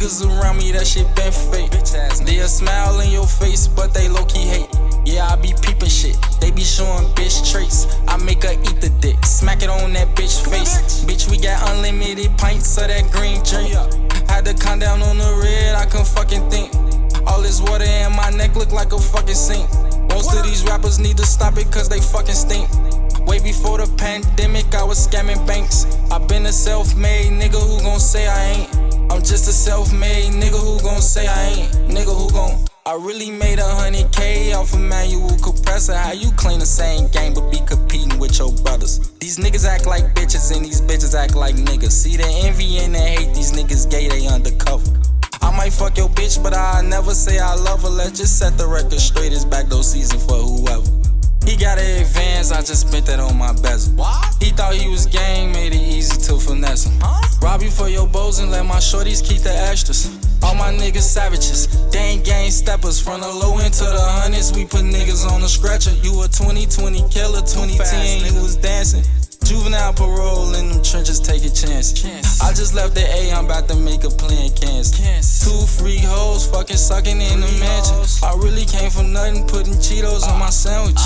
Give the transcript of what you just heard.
niggas around me, that shit been fake. They'll smile in your face, but they low-key hate. Yeah, I be peeping shit, they be showing bitch traits. I make her eat the dick, smack it on that bitch face. Bitch, we got unlimited pints of that green drink. Had to calm down on the red, I couldn't fucking think. All this water in my neck look like a fucking sink. Most of these rappers need to stop it cause they fucking stink. Way before the pandemic, I was scamming banks. I been a self-made nigga, who gon' say I ain't? I'm just a self-made nigga, who gon' say I ain't? Nigga, who gon'? I really made 100K off a manual compressor. How you claim the same game but be competing with your brothers? These niggas act like bitches and these bitches act like niggas. See the envy and the hate, these niggas gay, they undercover. I might fuck your bitch, but I'll never say I love her. Let's just set the record straight, it's back door season for whoever. He got an advance, I just spent that on my bezel. He thought he was gang, made it easy to finesse him. Rob you for your bows and let my shorties keep the extras. All my niggas savages, they ain't gang steppers. From the low end to the hundreds, we put niggas on the stretcher. You a 2020 killer, 2010 you was dancing. Juvenile parole in them trenches, taking chances. I just left the A, I'm about to make a play in Kansas. 2 free hoes, fucking sucking in the mansion. I really came from nothing, putting Cheetos on my sandwich.